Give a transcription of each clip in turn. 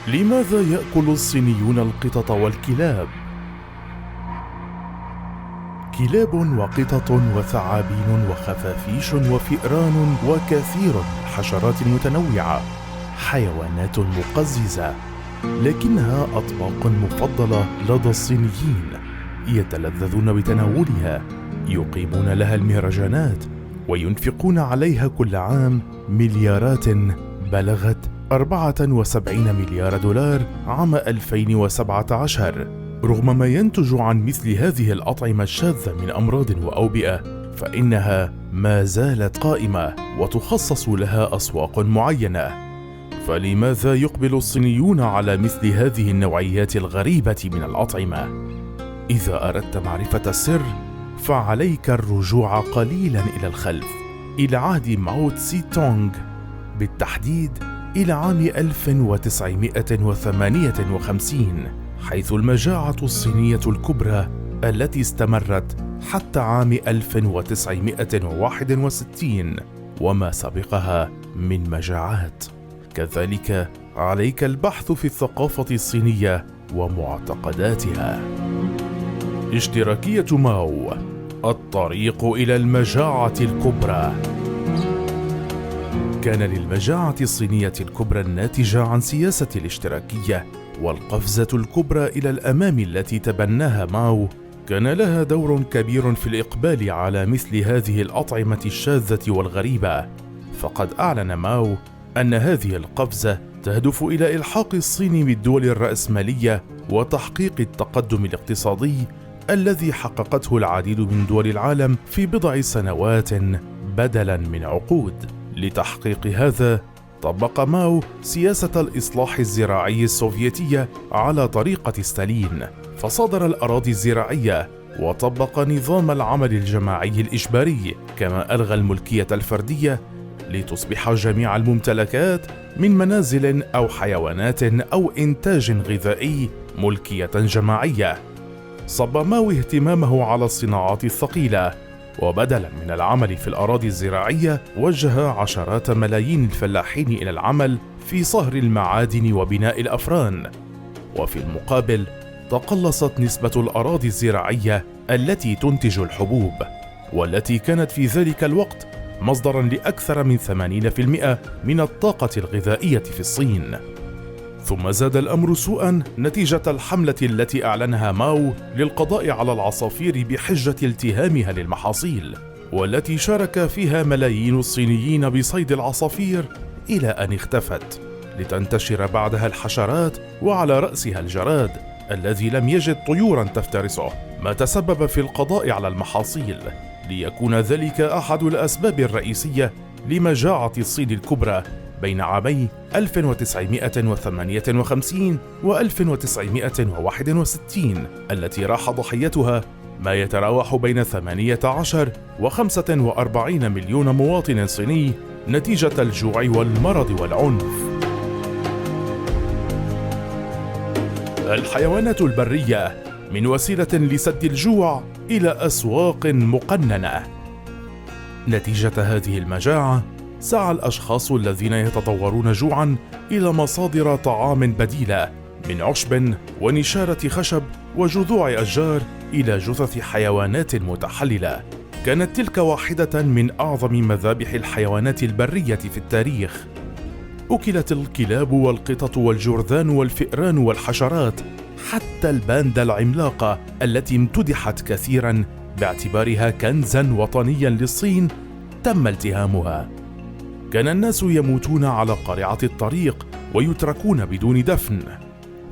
لماذا يأكل الصينيون القطط والكلاب؟ كلاب وقطط وثعابين وخفافيش وفئران وكثير من الحشرات المتنوعة حيوانات مقززة، لكنها أطباق مفضلة لدى الصينيين، يتلذذون بتناولها، يقيمون لها المهرجانات، وينفقون عليها كل عام مليارات بلغت 74 مليار دولار عام 2017. رغم ما ينتج عن مثل هذه الأطعمة الشاذة من أمراض وأوبئة، فإنها ما زالت قائمة وتخصص لها أسواق معينة. فلماذا يقبل الصينيون على مثل هذه النوعيات الغريبة من الأطعمة؟ إذا أردت معرفة السر، فعليك الرجوع قليلا إلى الخلف، إلى عهد ماو تسي تونغ، بالتحديد إلى عام 1958، حيث المجاعة الصينية الكبرى التي استمرت حتى عام 1961 وما سبقها من مجاعات. كذلك عليك البحث في الثقافة الصينية ومعتقداتها. اشتراكية ماو، الطريق إلى المجاعة الكبرى. كان للمجاعة الصينية الكبرى الناتجة عن سياسة الاشتراكية والقفزة الكبرى إلى الأمام التي تبناها ماو، كان لها دور كبير في الإقبال على مثل هذه الأطعمة الشاذة والغريبة. فقد أعلن ماو أن هذه القفزة تهدف إلى إلحاق الصين بالدول الرأسمالية وتحقيق التقدم الاقتصادي الذي حققته العديد من دول العالم في بضع سنوات بدلاً من عقود. لتحقيق هذا طبق ماو سياسة الإصلاح الزراعي السوفيتية على طريقة ستالين، فصادر الأراضي الزراعية وطبق نظام العمل الجماعي الإجباري، كما ألغى الملكية الفردية لتصبح جميع الممتلكات من منازل أو حيوانات أو إنتاج غذائي ملكية جماعية. صب ماو اهتمامه على الصناعات الثقيلة، وبدلا من العمل في الأراضي الزراعية وجه عشرات ملايين الفلاحين إلى العمل في صهر المعادن وبناء الأفران. وفي المقابل تقلصت نسبة الأراضي الزراعية التي تنتج الحبوب، والتي كانت في ذلك الوقت مصدرا لأكثر من 80% من الطاقة الغذائية في الصين. ثم زاد الأمر سوءا نتيجة الحملة التي أعلنها ماو للقضاء على العصافير بحجة التهامها للمحاصيل، والتي شارك فيها ملايين الصينيين بصيد العصافير إلى أن اختفت، لتنتشر بعدها الحشرات وعلى رأسها الجراد الذي لم يجد طيورا تفترسه، ما تسبب في القضاء على المحاصيل، ليكون ذلك أحد الأسباب الرئيسية لمجاعة الصين الكبرى بين عامي 1958 و 1961، التي راح ضحيتها ما يتراوح بين 18 و 45 مليون مواطن صيني نتيجة الجوع والمرض والعنف. الحيوانات البرية من وسيلة لسد الجوع إلى أسواق مقننة. نتيجة هذه المجاعة سعى الأشخاص الذين يتضورون جوعا إلى مصادر طعام بديلة، من عشب ونشارة خشب وجذوع أشجار إلى جثث حيوانات متحللة. كانت تلك واحدة من أعظم مذابح الحيوانات البرية في التاريخ. أكلت الكلاب والقطط والجرذان والفئران والحشرات، حتى الباندا العملاقة التي امتدحت كثيرا باعتبارها كنزا وطنيا للصين تم التهامها. كان الناس يموتون على قارعة الطريق ويتركون بدون دفن،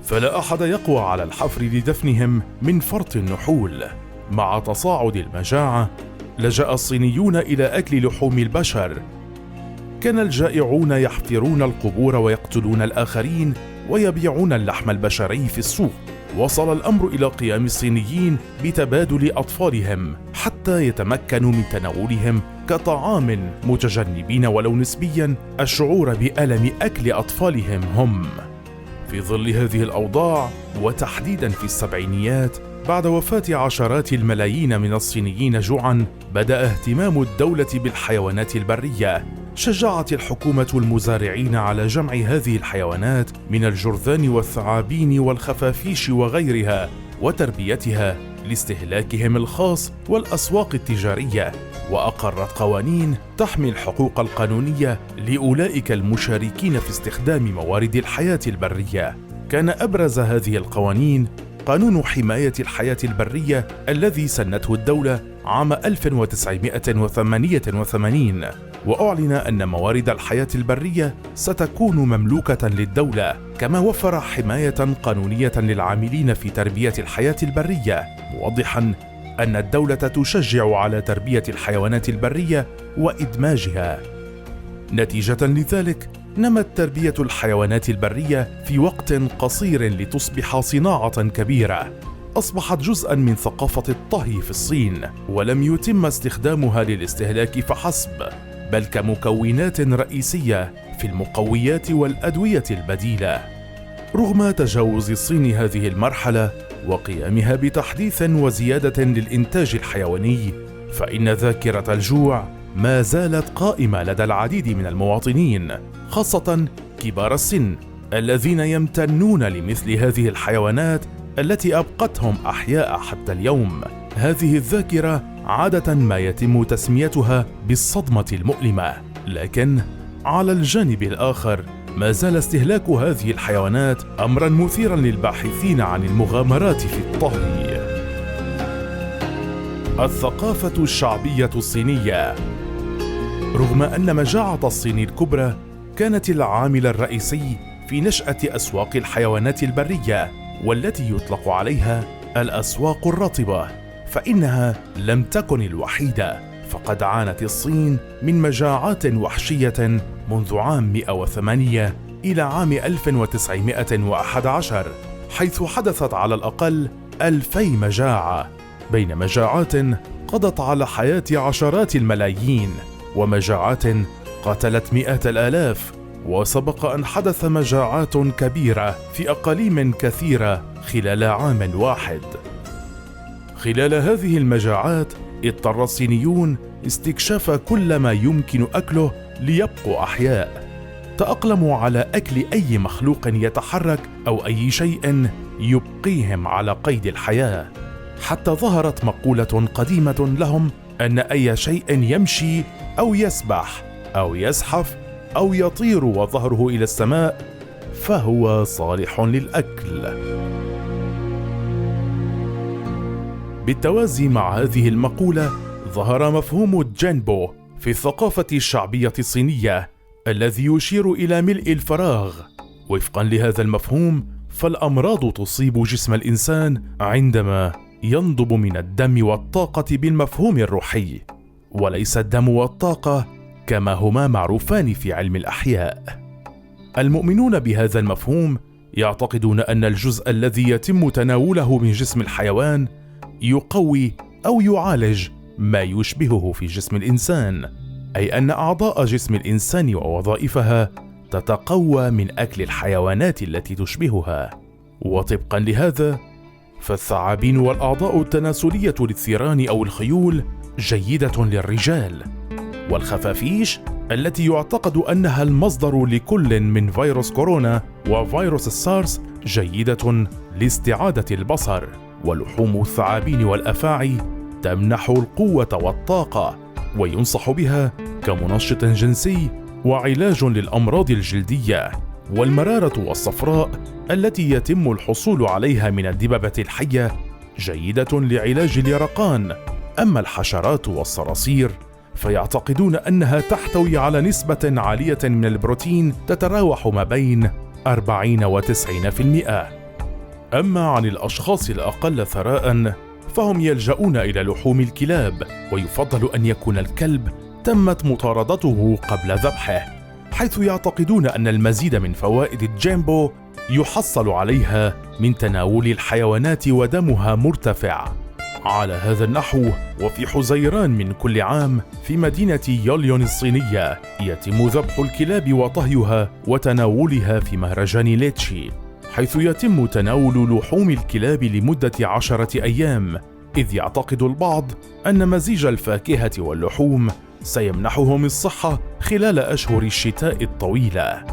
فلا أحد يقوى على الحفر لدفنهم من فرط النحول. مع تصاعد المجاعة لجأ الصينيون إلى أكل لحوم البشر. كان الجائعون يحفرون القبور ويقتلون الآخرين ويبيعون اللحم البشري في السوق. وصل الأمر إلى قيام الصينيين بتبادل أطفالهم حتى يتمكنوا من تناولهم كطعام، متجنبين ولو نسبيا الشعور بألم أكل أطفالهم هم. في ظل هذه الأوضاع، وتحديدا في السبعينيات بعد وفاة عشرات الملايين من الصينيين جوعا، بدأ اهتمام الدولة بالحيوانات البرية، شجعت الحكومة المزارعين على جمع هذه الحيوانات من الجرذان والثعابين والخفافيش وغيرها وتربيتها لاستهلاكهم الخاص والأسواق التجارية، وأقرت قوانين تحمي الحقوق القانونية لأولئك المشاركين في استخدام موارد الحياة البرية. كان أبرز هذه القوانين قانون حماية الحياة البرية الذي سنته الدولة عام 1988، وأعلن أن موارد الحياة البرية ستكون مملوكة للدولة، كما وفر حماية قانونية للعاملين في تربية الحياة البرية، موضحاً أن الدولة تشجع على تربية الحيوانات البرية وإدماجها. نتيجة لذلك نمت تربية الحيوانات البرية في وقت قصير لتصبح صناعة كبيرة، أصبحت جزءاً من ثقافة الطهي في الصين، ولم يتم استخدامها للاستهلاك فحسب، بل كمكونات رئيسية في المقويات والأدوية البديلة. رغم تجاوز الصين هذه المرحلة وقيامها بتحديث وزيادة للإنتاج الحيواني، فإن ذاكرة الجوع ما زالت قائمة لدى العديد من المواطنين، خاصة كبار السن الذين يمتنون لمثل هذه الحيوانات التي أبقتهم أحياء حتى اليوم. هذه الذاكرة عادة ما يتم تسميتها بالصدمة المؤلمة، لكن على الجانب الآخر ما زال استهلاك هذه الحيوانات أمراً مثيراً للباحثين عن المغامرات في الطهي. الثقافة الشعبية الصينية. رغم أن مجاعة الصين الكبرى كانت العامل الرئيسي في نشأة أسواق الحيوانات البرية، والتي يطلق عليها الأسواق الرطبة، فإنها لم تكن الوحيدة، فقد عانت الصين من مجاعات وحشية منذ عام 108 إلى عام 1911، حيث حدثت على الأقل 2000 مجاعة، بين مجاعات قضت على حياة عشرات الملايين ومجاعات قتلت مئات الآلاف، وسبق أن حدث مجاعات كبيرة في أقاليم كثيرة خلال عام واحد. خلال هذه المجاعات اضطر الصينيون استكشاف كل ما يمكن أكله ليبقوا أحياء. تأقلموا على أكل أي مخلوق يتحرك أو أي شيء يبقيهم على قيد الحياة، حتى ظهرت مقولة قديمة لهم أن أي شيء يمشي أو يسبح أو يزحف أو يطير وظهره إلى السماء فهو صالح للأكل. بالتوازي مع هذه المقولة ظهر مفهوم الجانبو في الثقافة الشعبية الصينية، الذي يشير إلى ملء الفراغ. وفقا لهذا المفهوم فالأمراض تصيب جسم الإنسان عندما ينضب من الدم والطاقة بالمفهوم الروحي، وليس الدم والطاقة كما هما معروفان في علم الأحياء. المؤمنون بهذا المفهوم يعتقدون أن الجزء الذي يتم تناوله من جسم الحيوان يقوي أو يعالج ما يشبهه في جسم الإنسان، أي أن أعضاء جسم الإنسان ووظائفها تتقوى من أكل الحيوانات التي تشبهها. وطبقا لهذا فالثعابين والأعضاء التناسلية للثيران أو الخيول جيدة للرجال، والخفافيش التي يعتقد أنها المصدر لكل من فيروس كورونا وفيروس السارس جيدة لاستعادة البصر، ولحوم الثعابين والأفاعي تمنح القوة والطاقة وينصح بها كمنشط جنسي وعلاج للأمراض الجلدية. والمرارة والصفراء التي يتم الحصول عليها من الدببة الحية جيدة لعلاج اليرقان. أما الحشرات والصراصير فيعتقدون أنها تحتوي على نسبة عالية من البروتين تتراوح ما بين 40 و 90%. أما عن الأشخاص الأقل ثراء فهم يلجؤون إلى لحوم الكلاب، ويفضل أن يكون الكلب تمت مطاردته قبل ذبحه، حيث يعتقدون أن المزيد من فوائد الجامبو يحصل عليها من تناول الحيوانات ودمها مرتفع. على هذا النحو وفي حزيران من كل عام في مدينة يوليون الصينية يتم ذبح الكلاب وطهيها وتناولها في مهرجان ليتشي، حيث يتم تناول لحوم الكلاب لمدة 10 أيام، إذ يعتقد البعض أن مزيج الفاكهة واللحوم سيمنحهم الصحة خلال أشهر الشتاء الطويلة.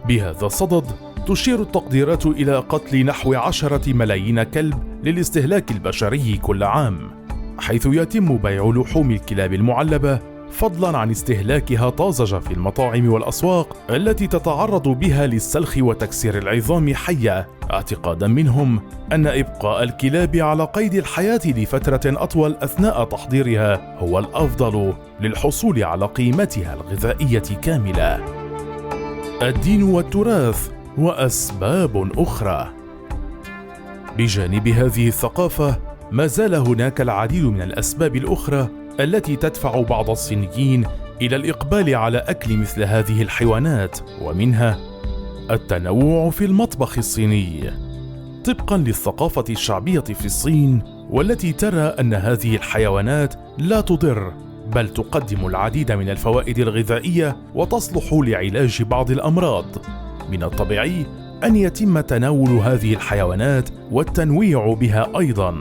بهذا الصدد تشير التقديرات إلى قتل نحو 10 ملايين كلب للاستهلاك البشري كل عام، حيث يتم بيع لحوم الكلاب المعلبة فضلا عن استهلاكها طازجة في المطاعم والأسواق التي تتعرض بها للسلخ وتكسير العظام حية، اعتقادا منهم أن إبقاء الكلاب على قيد الحياة لفترة أطول أثناء تحضيرها هو الأفضل للحصول على قيمتها الغذائية كاملة. الدين والتراث وأسباب أخرى. بجانب هذه الثقافة ما زال هناك العديد من الأسباب الأخرى التي تدفع بعض الصينيين إلى الإقبال على أكل مثل هذه الحيوانات، ومنها التنوع في المطبخ الصيني. طبقا للثقافة الشعبية في الصين، والتي ترى أن هذه الحيوانات لا تضر بل تقدم العديد من الفوائد الغذائية وتصلح لعلاج بعض الأمراض، من الطبيعي أن يتم تناول هذه الحيوانات والتنويع بها أيضا.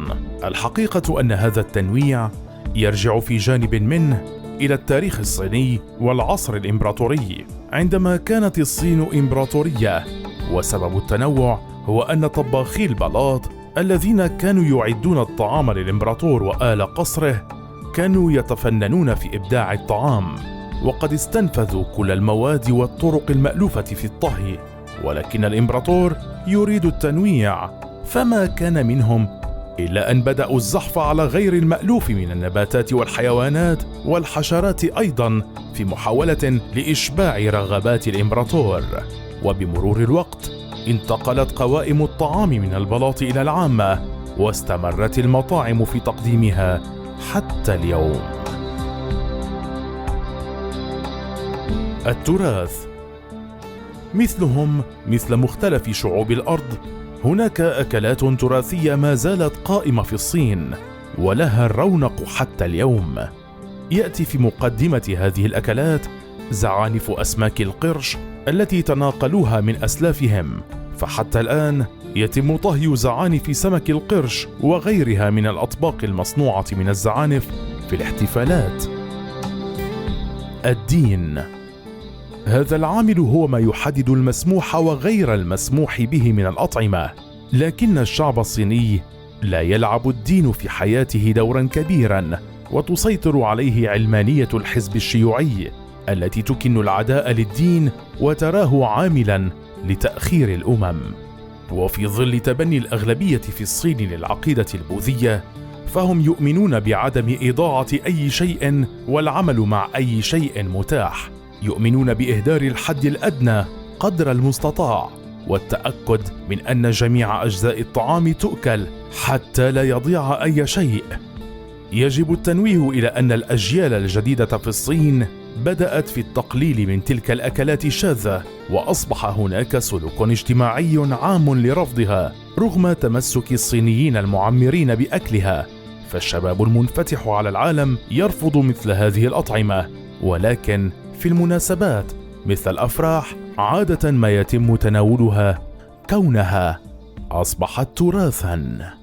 الحقيقة أن هذا التنويع يرجع في جانب منه إلى التاريخ الصيني والعصر الإمبراطوري، عندما كانت الصين إمبراطورية، وسبب التنوع هو أن طباخي البلاط الذين كانوا يعدون الطعام للإمبراطور وآل قصره كانوا يتفننون في إبداع الطعام، وقد استنفذوا كل المواد والطرق المألوفة في الطهي، ولكن الإمبراطور يريد التنويع، فما كان منهم إلا أن بدأوا الزحف على غير المألوف من النباتات والحيوانات والحشرات أيضا في محاولة لإشباع رغبات الإمبراطور. وبمرور الوقت انتقلت قوائم الطعام من البلاط إلى العامة، واستمرت المطاعم في تقديمها حتى اليوم. التراث. مثل مختلف شعوب الأرض، هناك أكلات تراثية ما زالت قائمة في الصين ولها الرونق حتى اليوم. يأتي في مقدمة هذه الأكلات زعانف أسماك القرش التي تناقلوها من أسلافهم، فحتى الآن يتم طهي زعانف سمك القرش وغيرها من الأطباق المصنوعة من الزعانف في الاحتفالات. الدين. هذا العامل هو ما يحدد المسموح وغير المسموح به من الأطعمة، لكن الشعب الصيني لا يلعب الدين في حياته دورا كبيرا، وتسيطر عليه علمانية الحزب الشيوعي التي تكن العداء للدين وتراه عاملا لتأخير الأمم. وفي ظل تبني الأغلبية في الصين للعقيدة البوذية، فهم يؤمنون بعدم إضاعة أي شيء والعمل مع أي شيء متاح، يؤمنون بإهدار الحد الأدنى قدر المستطاع، والتأكد من أن جميع أجزاء الطعام تؤكل حتى لا يضيع أي شيء. يجب التنويه إلى أن الأجيال الجديدة في الصين بدأت في التقليل من تلك الأكلات الشاذة، وأصبح هناك سلوك اجتماعي عام لرفضها رغم تمسك الصينيين المعمرين بأكلها. فالشباب المنفتح على العالم يرفض مثل هذه الأطعمة، ولكن في المناسبات مثل الأفراح عادة ما يتم تناولها كونها أصبحت تراثاً.